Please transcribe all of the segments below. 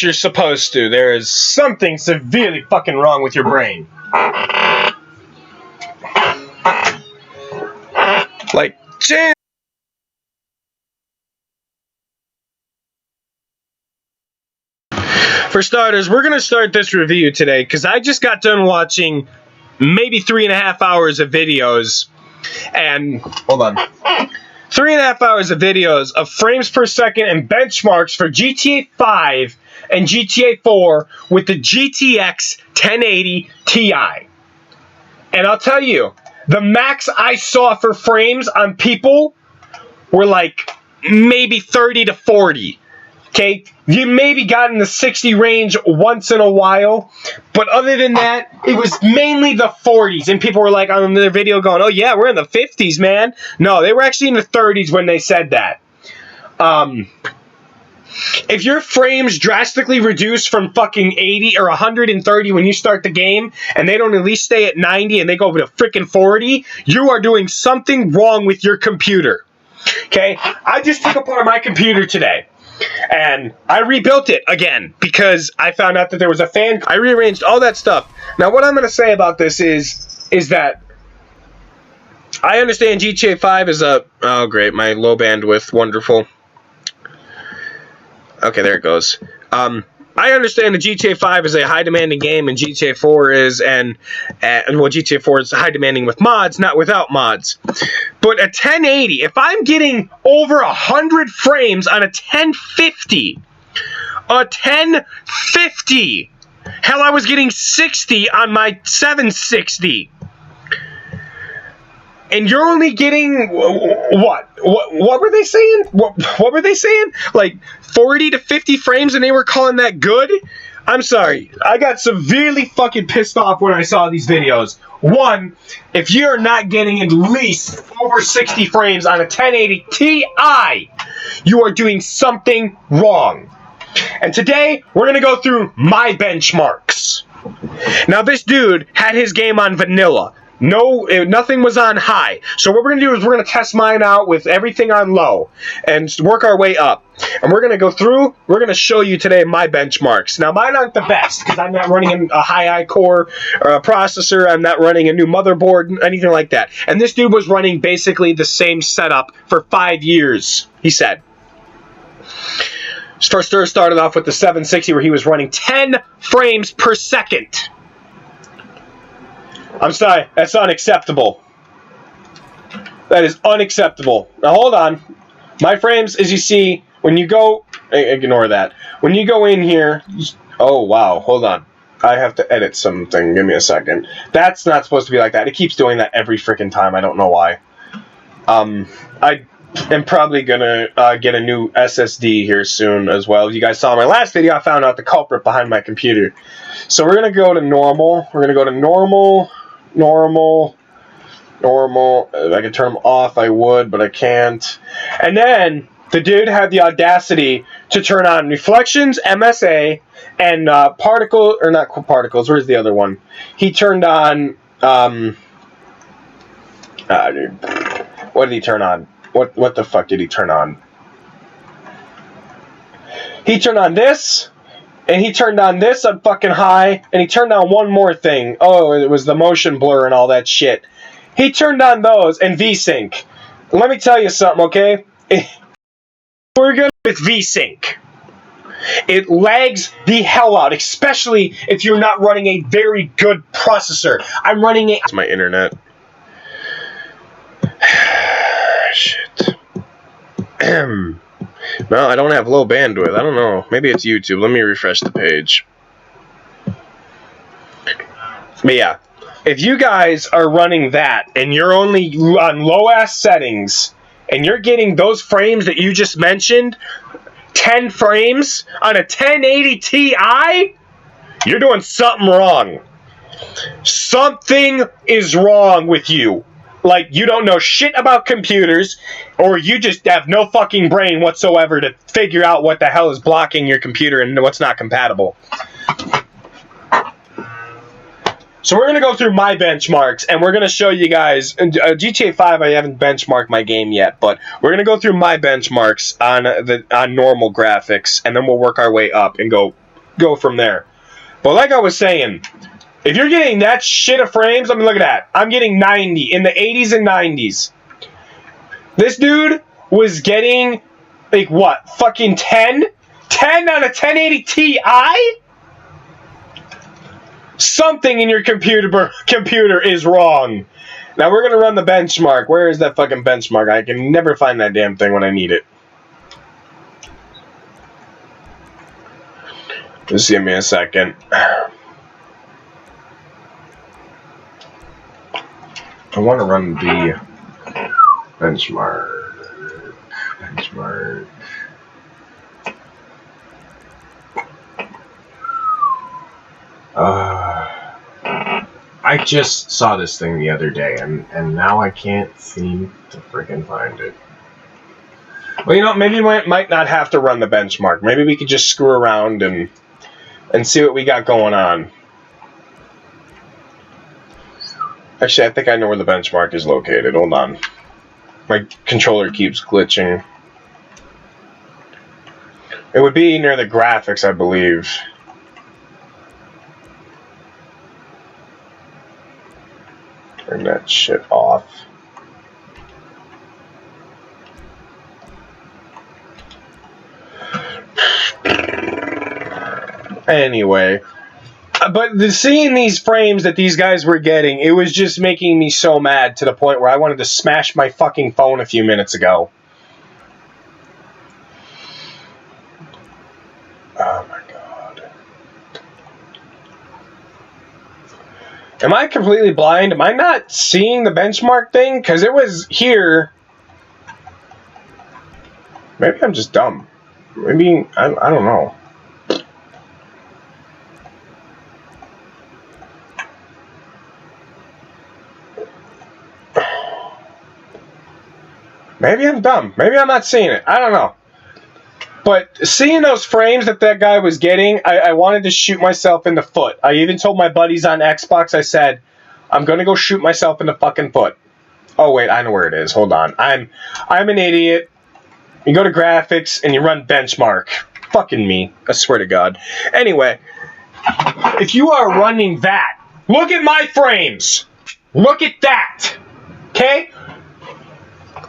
you're supposed to. There is something severely fucking wrong with your brain. Like, Jim. For starters, we're going to start this review today because I just got done watching maybe 3.5 hours of videos. And, hold on. 3.5 hours of videos of frames per second and benchmarks for GTA 5 and GTA 4 with the GTX 1080 Ti. And I'll tell you, the max I saw for frames on people were like maybe 30 to 40. Okay, you maybe got in the 60 range once in a while, but other than that, it was mainly the 40s, and people were like on their video going, oh yeah, we're in the 50s, man. No, they were actually in the 30s when they said that. If your frames drastically reduce from fucking 80 or 130 when you start the game, and they don't at least stay at 90 and they go to freaking 40, you are doing something wrong with your computer. Okay, I just took apart my computer today. And I rebuilt it again because I found out that there was a fan. I rearranged all that stuff. Now, what I'm going to say about this is that I understand GTA 5 is a... Oh, great. My low bandwidth. Wonderful. Okay, there it goes. I understand that GTA 5 is a high-demanding game, and GTA 4 is, well, GTA 4 is high-demanding with mods, not without mods. But a 1080, if I'm getting over 100 frames on a 1050, hell, I was getting 60 on my 760. And you're only getting, what were they saying? What were they saying? Like 40 to 50 frames and they were calling that good? I'm sorry. I got severely fucking pissed off when I saw these videos. One, if you're not getting at least over 60 frames on a 1080 Ti, you are doing something wrong. And today, we're going to go through my benchmarks. Now, this dude had his game on vanilla. No, nothing was on high. So what we're going to do is we're going to test mine out with everything on low and work our way up. And we're going to go through, we're going to show you today my benchmarks. Now, mine aren't the best because I'm not running a high core or a processor. I'm not running a new motherboard, anything like that. And this dude was running basically the same setup for 5 years, he said. First started off with the 760 where he was running 10 frames per second. I'm sorry, that's unacceptable. That is unacceptable. Now hold on. My frames, as you see, when you go... Ignore that. When you go in here... Oh, wow, hold on. I have to edit something. Give me a second. That's not supposed to be like that. It keeps doing that every freaking time. I don't know why. I am probably gonna get a new SSD here soon as well. You guys saw in my last video, I found out the culprit behind my computer. So we're gonna go to normal. We're gonna go to normal. If I could turn them off, I would, but I can't. And then the dude had the audacity to turn on reflections, MSA, and not particles. Where's the other one? He turned on what did he turn on? What the fuck did he turn on? He turned on this. And he turned on this on fucking high, and he turned on one more thing. Oh, it was the motion blur and all that shit. He turned on those and VSync. Let me tell you something, okay? We're good with VSync. It lags the hell out, especially if you're not running a very good processor. I'm running a... It's my internet. Shit. No, I don't have low bandwidth. I don't know. Maybe it's YouTube. Let me refresh the page. But yeah, if you guys are running that and you're only on low-ass settings and you're getting those frames that you just mentioned, 10 frames on a 1080 Ti, you're doing something wrong. Something is wrong with you. Like, you don't know shit about computers, or you just have no fucking brain whatsoever to figure out what the hell is blocking your computer and what's not compatible. So we're going to go through my benchmarks, and we're going to show you guys... GTA 5, I haven't benchmarked my game yet, but we're going to go through my benchmarks on normal graphics, and then we'll work our way up and go go from there. But like I was saying, if you're getting that shit of frames, I mean, look at that. I'm getting 90 in the 80s and 90s. This dude was getting, like, what? Fucking 10? 10 on a 1080 Ti? Something in your computer is wrong. Now we're going to run the benchmark. Where is that fucking benchmark? I can never find that damn thing when I need it. Just give me a second. I want to run the benchmark. I just saw this thing the other day, and now I can't seem to freaking find it. Well, you know, maybe we might not have to run the benchmark. Maybe we could just screw around and see what we got going on. Actually, I think I know where the benchmark is located. Hold on. My controller keeps glitching. It would be near the graphics, I believe. Turn that shit off. Anyway, but seeing these frames that these guys were getting, it was just making me so mad to the point where I wanted to smash my fucking phone a few minutes ago. Oh my god. Am I completely blind? Am I not seeing the benchmark thing? Because it was here. Maybe I'm just dumb. Maybe, I don't know. Maybe I'm dumb. Maybe I'm not seeing it. I don't know. But seeing those frames that guy was getting, I wanted to shoot myself in the foot. I even told my buddies on Xbox, I said, I'm going to go shoot myself in the fucking foot. Oh, wait, I know where it is. Hold on. I'm an idiot. You go to graphics and you run benchmark. Fucking me. I swear to God. Anyway, if you are running that, look at my frames. Look at that. Okay?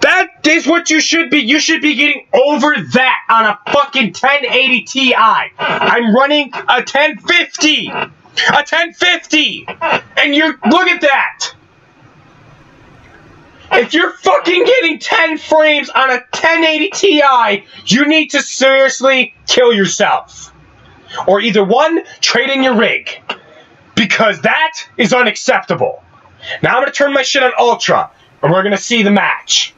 That is what you should be. You should be getting over that on a fucking 1080 Ti. I'm running a 1050. A 1050. And look at that. If you're fucking getting 10 frames on a 1080 Ti, you need to seriously kill yourself. Or either one, trade in your rig. Because that is unacceptable. Now I'm going to turn my shit on Ultra. And we're going to see the match.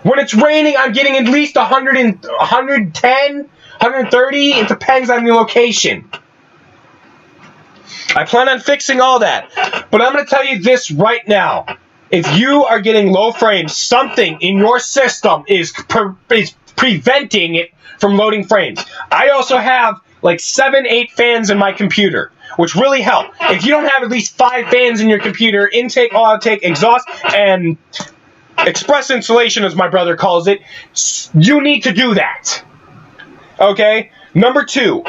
When it's raining, I'm getting at least 110, 130. It depends on the location. I plan on fixing all that. But I'm going to tell you this right now. If you are getting low frames, something in your system is preventing it from loading frames. I also have like 7, 8 fans in my computer, which really help. If you don't have at least 5 fans in your computer, intake, outtake, exhaust, and express insulation, as my brother calls it, you need to do that. Okay? Number 2,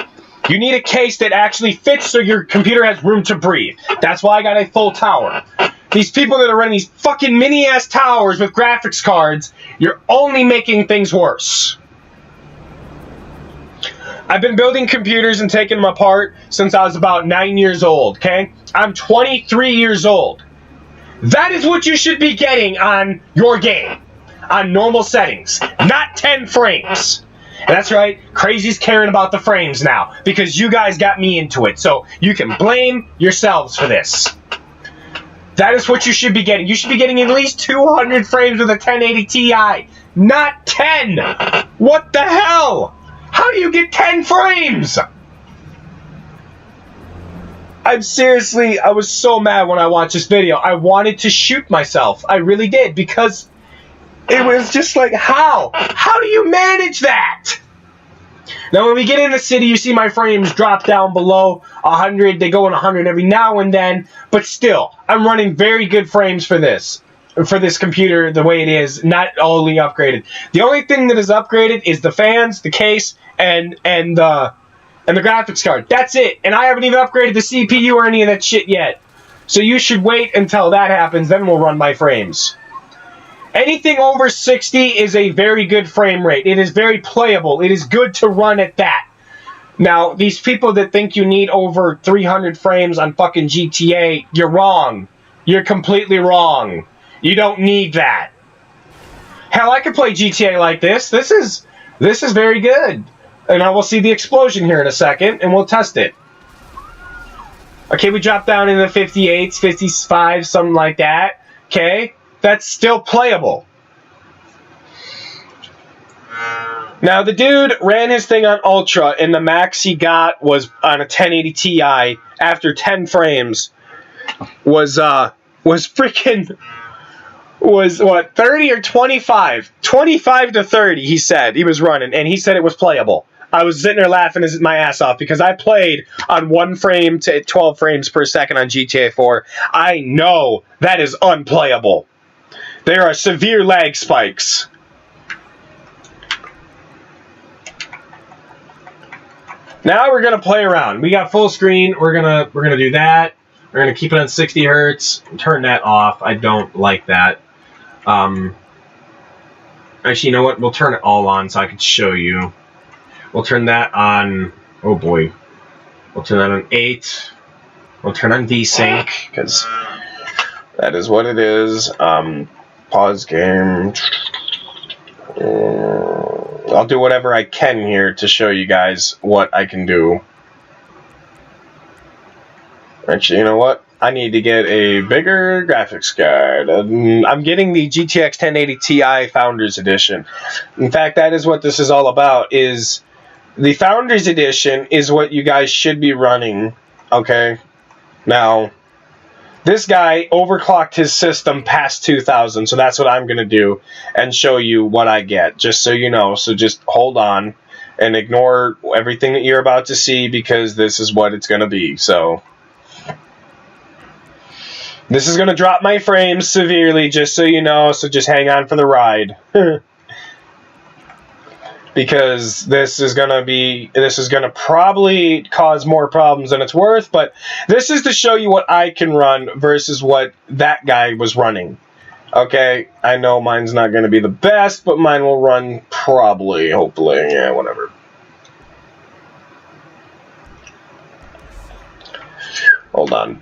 you need a case that actually fits so your computer has room to breathe. That's why I got a full tower. These people that are running these fucking mini-ass towers with graphics cards, you're only making things worse. I've been building computers and taking them apart since I was about 9 years old, okay? I'm 23 years old. That is what you should be getting on your game, on normal settings, not 10 frames. And that's right, Crazy's caring about the frames now, because you guys got me into it, so you can blame yourselves for this. That is what you should be getting. You should be getting at least 200 frames with a 1080 Ti, not 10! What the hell? How do you get 10 frames? I was so mad when I watched this video. I wanted to shoot myself. I really did, because it was just like, how? How do you manage that? Now, when we get in the city, you see my frames drop down below 100. They go in 100 every now and then, but still, I'm running very good frames for this computer the way it is, not only upgraded. The only thing that is upgraded is the fans, the case, and the and the graphics card. That's it. And I haven't even upgraded the CPU or any of that shit yet. So you should wait until that happens, then we'll run my frames. Anything over 60 is a very good frame rate. It is very playable. It is good to run at that. Now, these people that think you need over 300 frames on fucking GTA, you're wrong. You're completely wrong. You don't need that. Hell, I could play GTA like this. This is very good. And I will see the explosion here in a second, and we'll test it. Okay, we drop down in the 58s, 55s, something like that. Okay, that's still playable. Now, the dude ran his thing on Ultra, and the max he got was on a 1080 Ti after 10 frames. Was what, 30 or 25? 25 to 30, he said he was running, and he said it was playable. I was sitting there laughing my ass off because I played on 1 frame to 12 frames per second on GTA 4. I know that is unplayable. There are severe lag spikes. Now we're gonna play around. We got full screen. We're gonna do that. We're gonna keep it on 60 hertz. Turn that off. I don't like that. Actually, you know what? We'll turn it all on so I can show you. We'll turn that on. Oh boy. We'll turn that on 8. We'll turn on VSync because that is what it is. Pause game. I'll do whatever I can here to show you guys what I can do. Actually, you know what? I need to get a bigger graphics card. I'm getting the GTX 1080 Ti Founders Edition. In fact, that is what this is all about. Is the Founders Edition is what you guys should be running. Okay? Now, this guy overclocked his system past 2000, so that's what I'm going to do and show you what I get, just so you know. So just hold on and ignore everything that you're about to see because this is what it's going to be. So this is going to drop my frames severely, just so you know, so just hang on for the ride. Because this is going to probably cause more problems than it's worth, but this is to show you what I can run versus what that guy was running. Okay, I know mine's not going to be the best, but mine will run probably, hopefully, yeah, whatever. Hold on.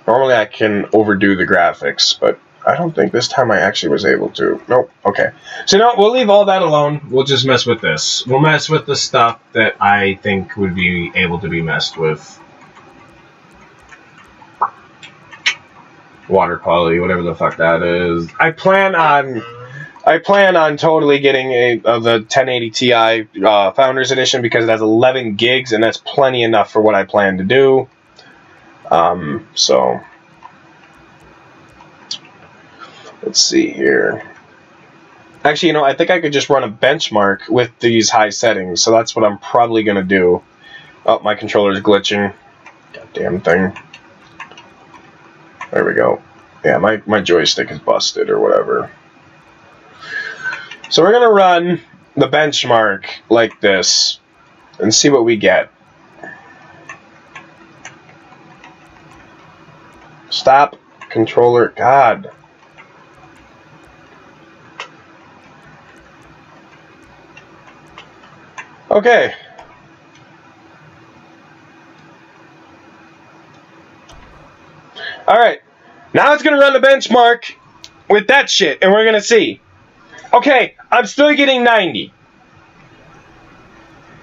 Normally I can overdo the graphics, but I don't think this time I actually was able to. Nope. Okay. So no, we'll leave all that alone. We'll just mess with this. We'll mess with the stuff that I think would be able to be messed with. Water quality, whatever the fuck that is. I plan on totally getting the 1080 Ti Founders Edition because it has 11 gigs and that's plenty enough for what I plan to do. So let's see here. Actually, you know, I think I could just run a benchmark with these high settings, so that's what I'm probably going to do. Oh, my controller's glitching. Goddamn thing. There we go. Yeah, my joystick is busted or whatever. So we're going to run the benchmark like this and see what we get. Stop, controller. God. Okay. Alright. Now it's going to run the benchmark with that shit, and we're going to see. Okay, I'm still getting 90.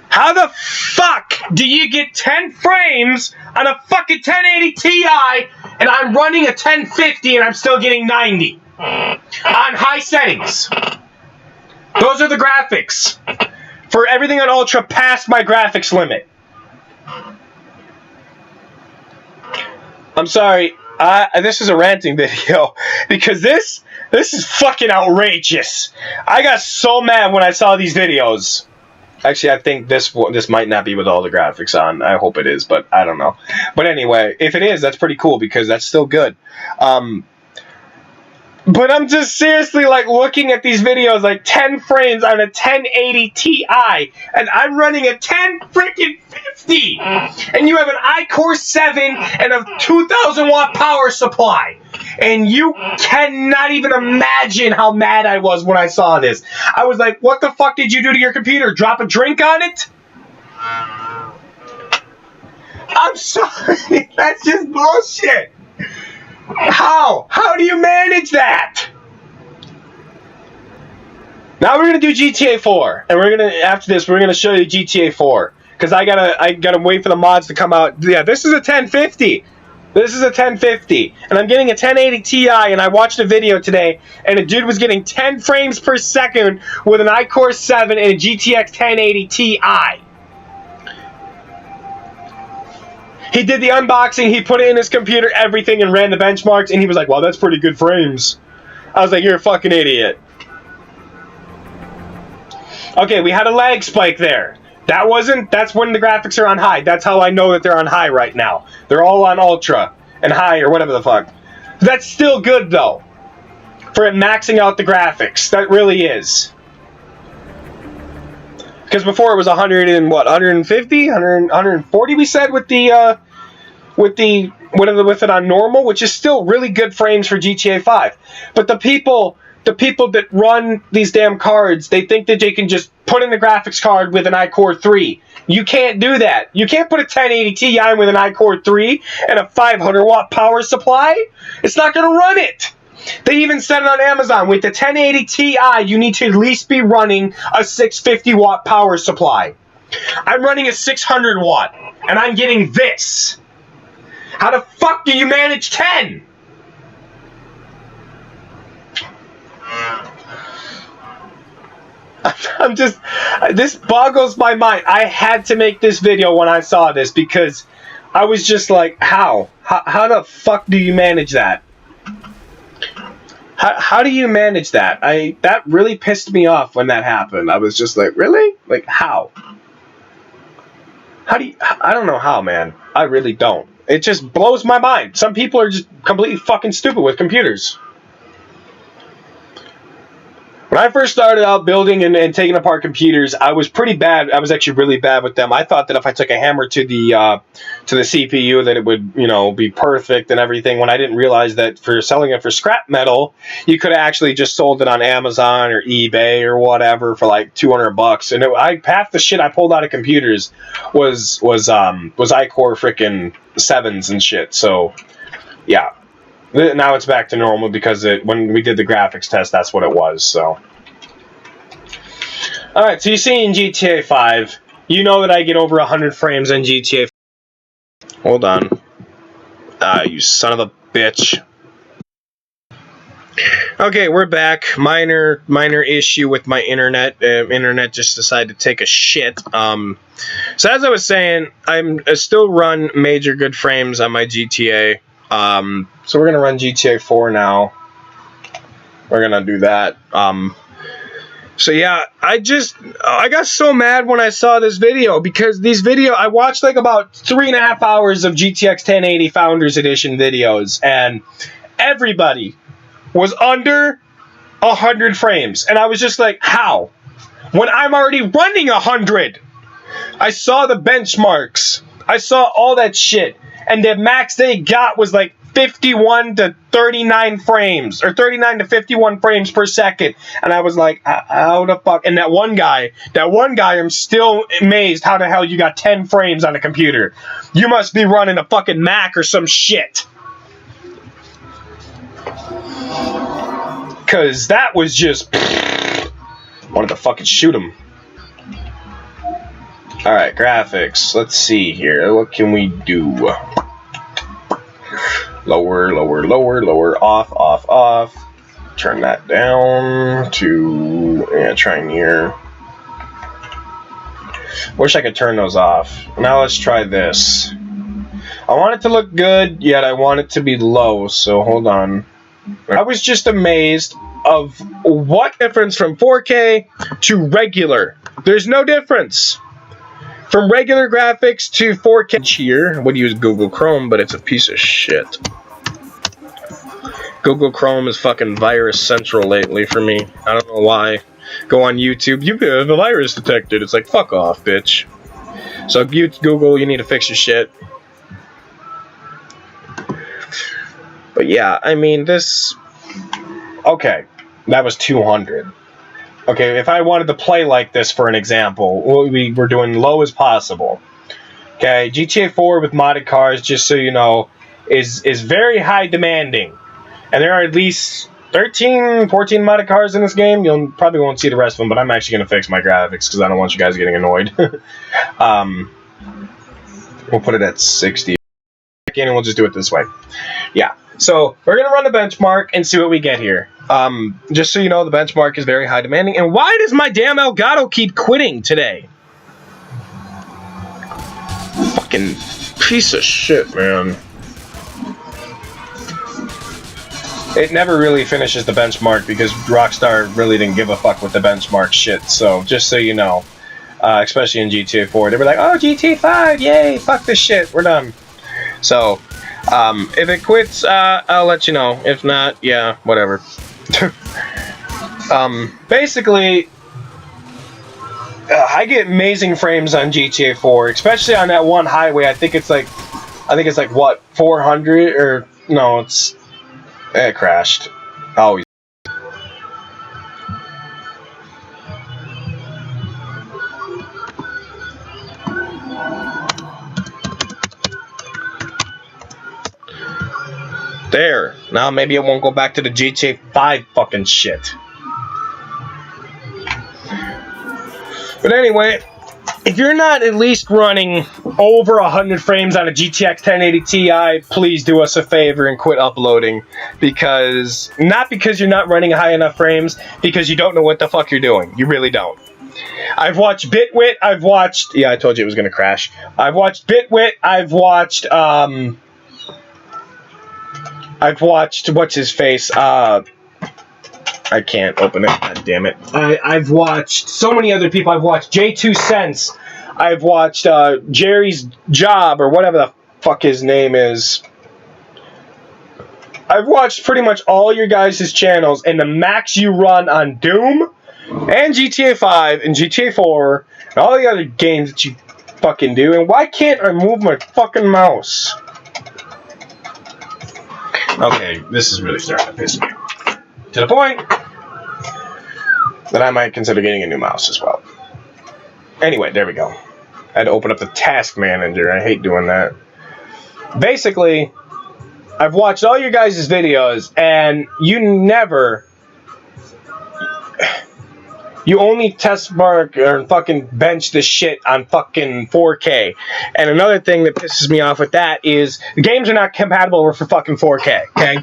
How the fuck do you get 10 frames on a fucking 1080 Ti and I'm running a 1050 and I'm still getting 90? On high settings. Those are the graphics. For everything on Ultra past my graphics limit. I'm sorry. This is a ranting video because this is fucking outrageous. I got so mad when I saw these videos. Actually, I think this might not be with all the graphics on. I hope it is, but I don't know. But anyway, if it is, that's pretty cool because that's still good. But I'm just seriously like looking at these videos, like 10 frames on a 1080 Ti, and I'm running a 10 freaking 50, and you have an iCore 7 and a 2,000 watt power supply, and you cannot even imagine how mad I was when I saw this. I was like, what the fuck did you do to your computer? Drop a drink on it? I'm sorry, that's just bullshit. How? How do you manage that? Now we're gonna do GTA 4, and we're gonna after this we're gonna show you GTA 4 because I gotta wait for the mods to come out. Yeah, this is a 1050. This is a 1050, and I'm getting a 1080 Ti. And I watched a video today, and a dude was getting 10 frames per second with an iCore 7 and a GTX 1080 Ti. He did the unboxing, he put it in his computer, everything, and ran the benchmarks, and he was like, well, that's pretty good frames. I was like, you're a fucking idiot. Okay, we had a lag spike there. That's when the graphics are on high. That's how I know that they're on high right now. They're all on ultra and high or whatever the fuck. That's still good, though, for it maxing out the graphics. That really is. Because before it was 100 and what, 150, 140 we said with it on normal, which is still really good frames for GTA 5. But the people that run these damn cards, they think that they can just put in the graphics card with an iCore 3. You can't do that. You can't put a 1080 Ti with an iCore 3 and a 500 watt power supply. It's not going to run it. They even said it on Amazon. With the 1080 Ti, you need to at least be running a 650 watt power supply. I'm running a 600 watt, and I'm getting this. How the fuck do you manage 10? This boggles my mind. I had to make this video when I saw this because I was just like, how? How the fuck do you manage that? How do you manage that? That really pissed me off when that happened. I was just like, really? Like, how? How do you... I don't know how, man. I really don't. It just blows my mind. Some people are just completely fucking stupid with computers. When I first started out building and taking apart computers, I was pretty bad. I was actually really bad with them. I thought that if I took a hammer to the CPU, that it would, be perfect and everything. When I didn't realize that for selling it for scrap metal, you could have actually just sold it on Amazon or eBay or whatever for like $200. And half the shit I pulled out of computers was iCore freaking 7s and shit. So, yeah. Now it's back to normal because when we did the graphics test, that's what it was. So, all right. So you see in GTA 5, you know that I get over 100 frames in GTA 5. Hold on. You son of a bitch. Okay, we're back. Minor issue with my internet. Internet just decided to take a shit. So as I was saying, I still run major good frames on my GTA. So we're gonna run GTA 4 now. We're gonna do that. So yeah, I got so mad when I saw this video because I watched like about 3.5 hours of GTX 1080 Founders Edition videos, and everybody was under 100 frames, and I was just like, how? When I'm already running 100. I saw the benchmarks. I saw all that shit. And the max they got was like 51 to 39 frames, or 39 to 51 frames per second. And I was like, how the fuck? And that one guy, I'm still amazed how the hell you got 10 frames on a computer. You must be running a fucking Mac or some shit. Because that was just... wanted to fucking shoot him. Alright, graphics. Let's see here. What can we do? Lower, lower, lower, lower, off. Turn that down to, try near. Wish I could turn those off. Now let's try this. I want it to look good, yet I want it to be low, so hold on. I was just amazed of what difference from 4K to regular. There's no difference. From regular graphics to 4K here, I would use Google Chrome, but it's a piece of shit. Google Chrome is fucking virus central lately for me. I don't know why. Go on YouTube, you've been a virus detected. It's like, fuck off, bitch. So Google, you need to fix your shit. But yeah, I mean, this... Okay, that was 200. Okay, if I wanted to play like this for an example, we were doing low as possible. Okay, GTA 4 with modded cars, just so you know, is very high demanding. And there are at least 13, 14 modded cars in this game. You'll probably won't see the rest of them, but I'm actually going to fix my graphics because I don't want you guys getting annoyed. We'll put it at 60. And we'll just do it this way. Yeah. So we're going to run the benchmark and see what we get here. Just so you know, the benchmark is very high demanding. And why does my damn Elgato keep quitting today? Fucking piece of shit, man. It never really finishes the benchmark because Rockstar really didn't give a fuck with the benchmark shit. So just so you know, especially in GTA 4, they were like, "Oh, GTA 5, yay! Fuck this shit, we're done." So if it quits, I'll let you know. If not, yeah, whatever. Basically, I get amazing frames on GTA 4, especially on that one highway. I think it's like what, 400 or no? It crashed. Always. There. Now maybe it won't go back to the GTA 5 fucking shit. But anyway, if you're not at least running over 100 frames on a GTX 1080 Ti, please do us a favor and quit uploading. Because, not because you're not running high enough frames, because you don't know what the fuck you're doing. You really don't. I've watched Bitwit, yeah, I told you it was gonna crash. I've watched Bitwit, I've watched, what's his face, I can't open it, god damn it. I've watched so many other people. I've watched J2 Sense. I've watched Jerry's Job, or whatever the fuck his name is. I've watched pretty much all your guys' channels, and the max you run on Doom, and GTA 5, and GTA 4, and all the other games that you fucking do. And why can't I move my fucking mouse? Okay, this is really starting to piss me off. To the point that I might consider getting a new mouse as well. Anyway, there we go. I had to open up the task manager. I hate doing that. Basically, I've watched all your guys' videos, and you only test mark or fucking bench the shit on fucking 4K. And another thing that pisses me off with that is the games are not compatible for fucking 4K, okay?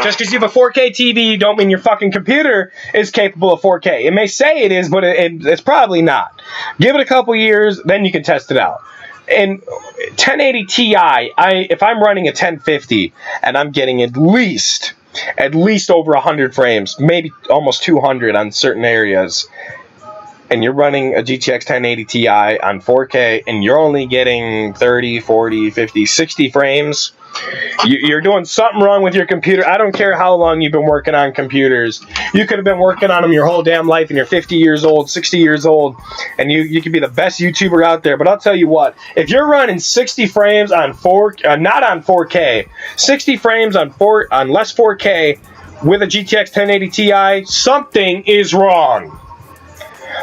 Just because you have a 4K TV don't mean your fucking computer is capable of 4K. It may say it is, but it's probably not. Give it a couple years, then you can test it out. And 1080 Ti, if I'm running a 1050 and I'm getting at least over 100 frames, maybe almost 200 on certain areas, and you're running a GTX 1080 Ti on 4K, and you're only getting 30, 40, 50, 60 frames, you're doing something wrong with your computer. I don't care how long you've been working on computers. You could have been working on them your whole damn life, and you're 50 years old, 60 years old, and you could be the best YouTuber out there. But I'll tell you what, if you're running 60 frames on not on 4K, 60 frames on less 4K with a GTX 1080 Ti, something is wrong.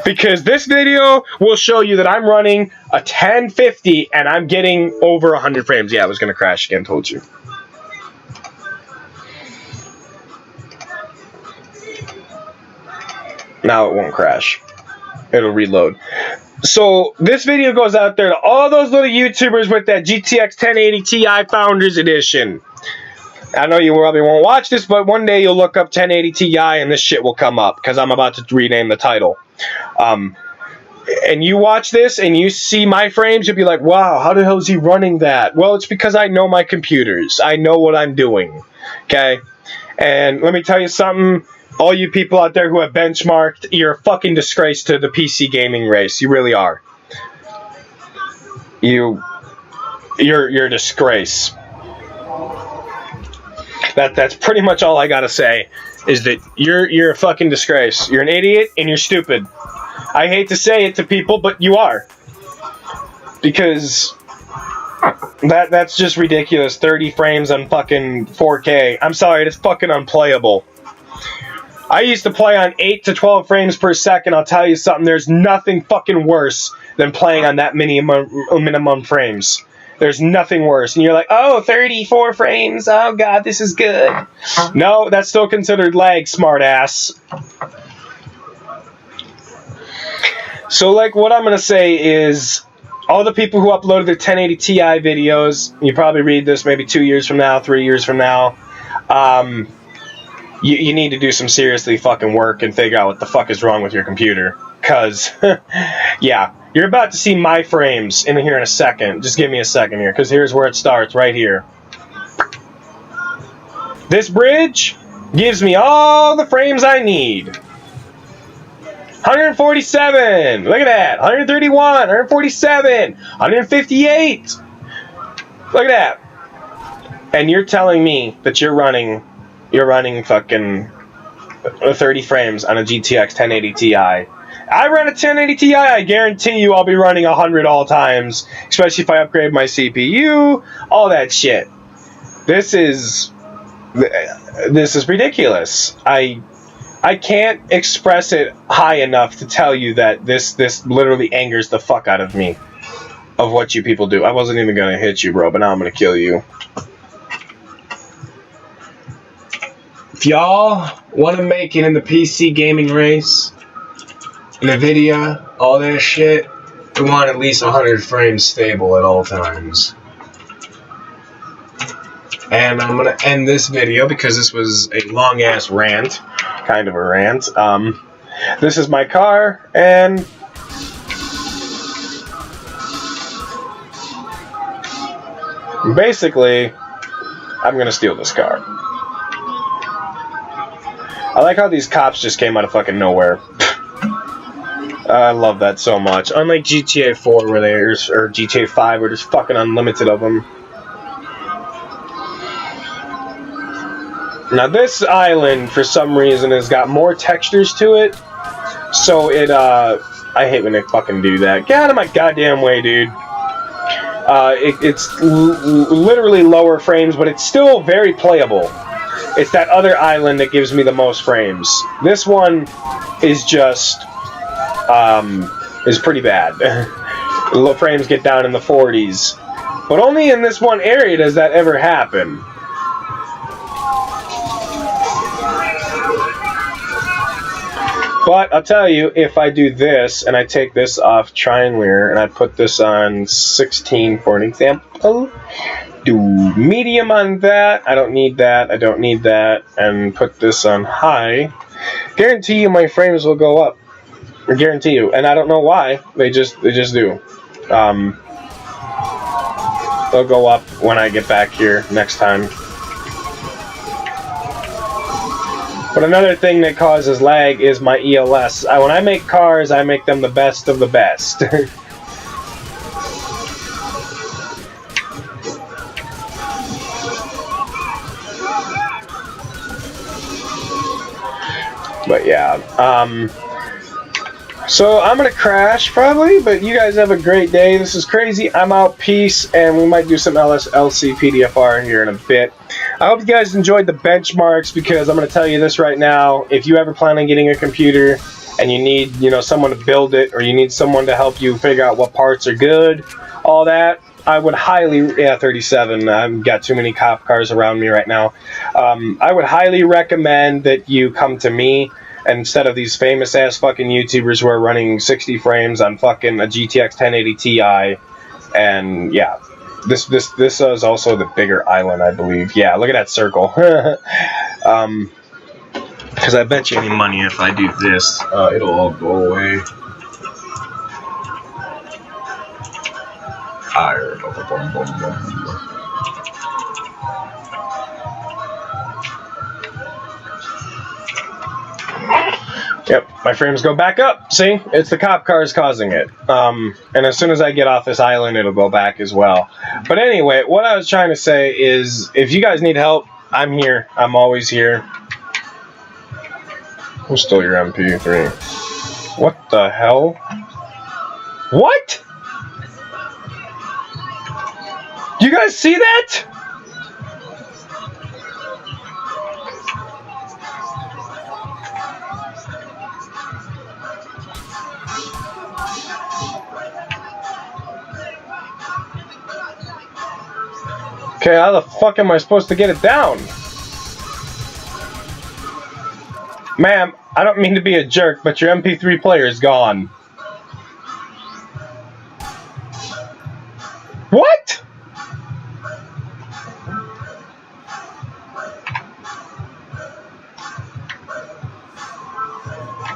Because this video will show you that I'm running a 1050 and I'm getting over 100 frames. Yeah, I was going to crash again, told you. Now it won't crash. It'll reload. So this video goes out there to all those little YouTubers with that GTX 1080 Ti Founders Edition. I know you probably won't watch this, but one day you'll look up 1080 Ti and this shit will come up because I'm about to rename the title. And you watch this and you see my frames, you'll be like, wow, how the hell is he running that? Well, it's because I know my computers. I know what I'm doing. Okay? And let me tell you something. All you people out there who have benchmarked, you're a fucking disgrace to the PC gaming race. You really are. You're a disgrace. That's pretty much all I gotta say. Is that you're a fucking disgrace. You're an idiot and you're stupid. I hate to say it to people, but you are. Because that's just ridiculous. 30 frames on fucking 4K. I'm sorry, it's fucking unplayable. I used to play on 8 to 12 frames per second. I'll tell you something. There's nothing fucking worse than playing on that minimum frames. There's nothing worse. And you're like, oh, 34 frames. Oh, God, this is good. No, that's still considered lag, smartass. So, like, what I'm going to say is, all the people who uploaded their 1080 Ti videos, you probably read this maybe 2 years from now, 3 years from now, you need to do some seriously fucking work and figure out what the fuck is wrong with your computer. Because, yeah. You're about to see my frames in here in a second. Just give me a second here, because here's where it starts, right here. This bridge gives me all the frames I need. 147! Look at that! 131! 147! 158! Look at that! And you're telling me that you're running fucking 30 frames on a GTX 1080 Ti. I run a 1080 Ti, I guarantee you I'll be running 100 all times, especially if I upgrade my CPU, all that shit. This is ridiculous. I can't express it high enough to tell you that this literally angers the fuck out of me of what you people do. I wasn't even gonna hit you, bro, but now I'm gonna kill you. If y'all want to make it in the PC gaming race, NVIDIA, all that shit, we want at least 100 frames stable at all times. And I'm going to end this video because this was a long-ass rant. Kind of a rant. This is my car, and basically, I'm going to steal this car. I like how these cops just came out of fucking nowhere. I love that so much. Unlike GTA 4 or GTA 5 where there's fucking unlimited of them. Now this island, for some reason, has got more textures to it. So it, I hate when they fucking do that. Get out of my goddamn way, dude. It's literally lower frames, but it's still very playable. It's that other island that gives me the most frames. This one is just... is pretty bad. The frames get down in the 40s. But only in this one area does that ever happen. But I'll tell you, if I do this, and I take this off Triangular, and I put this on 16 for an example, do medium on that, I don't need that, I don't need that, and put this on high, guarantee you my frames will go up. I guarantee you, and I don't know why. They just do. They'll go up when I get back here next time. But another thing that causes lag is my ELS. When I make cars, I make them the best of the best. But yeah, so I'm gonna crash probably, but you guys have a great day. This is crazy. I'm out. Peace, and we might do some LC PDFR here in a bit. I hope you guys enjoyed the benchmarks, because I'm gonna tell you this right now. If you ever plan on getting a computer and you need, someone to build it, or you need someone to help you figure out what parts are good, all that, I would highly, 37, I've got too many cop cars around me right now. I would highly recommend that you come to me instead of these famous ass fucking YouTubers who are running 60 frames on fucking a GTX 1080 Ti. And yeah, this is also the bigger island, I believe. Yeah, look at that circle. Because I bet you any money if I do this, it'll all go away. Higher. Yep, my frames go back up. See? It's the cop cars causing it. And as soon as I get off this island, it'll go back as well. But anyway, what I was trying to say is, if you guys need help I'm here. I'm always here. Who stole your MP3? What the hell? What? You guys see that? Okay, how the fuck am I supposed to get it down? Ma'am, I don't mean to be a jerk, but your MP3 player is gone. What?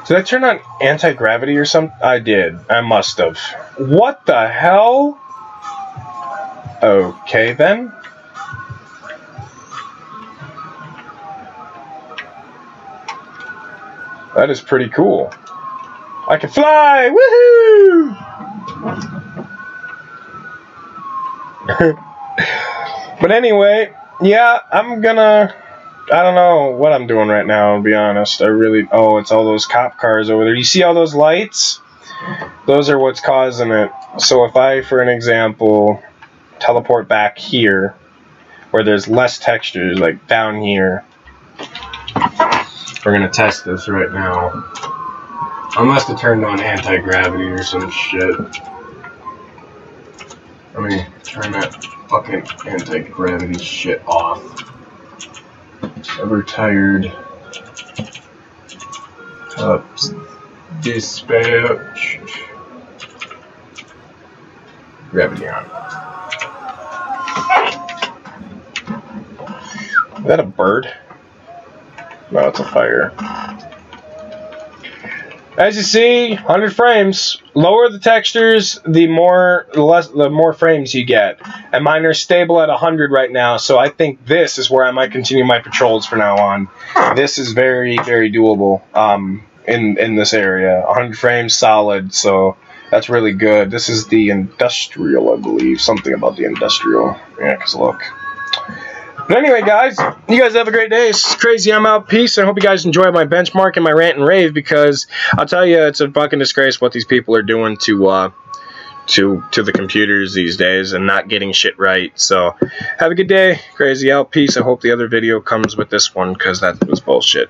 Did I turn on anti-gravity or something? I did. I must have. What the hell? Okay, then. That is pretty cool. I can fly! Woohoo! But anyway, yeah, I'm gonna... I don't know what I'm doing right now, to be honest. I really... Oh, it's all those cop cars over there. You see all those lights? Those are what's causing it. So if I, for an example, teleport back here, where there's less textures, like down here... We're gonna test this right now. I must have turned on anti-gravity or some shit. Let me turn that fucking anti-gravity shit off. Ever tired. Ups. Dispatched. Gravity on. Is that a bird? No, it's a fire. As you see, 100 frames. Lower the textures, the more frames you get. And mine are stable at 100 right now, so I think this is where I might continue my patrols from now on. This is very, very doable in this area. 100 frames solid, so that's really good. This is the industrial, I believe. Something about the industrial. Yeah, because look. But anyway, guys, you guys have a great day. It's crazy. I'm out. Peace. I hope you guys enjoy my benchmark and my rant and rave, because I'll tell you, it's a fucking disgrace what these people are doing to the computers these days and not getting shit right. So have a good day. Crazy out. Peace. I hope the other video comes with this one, because that was bullshit.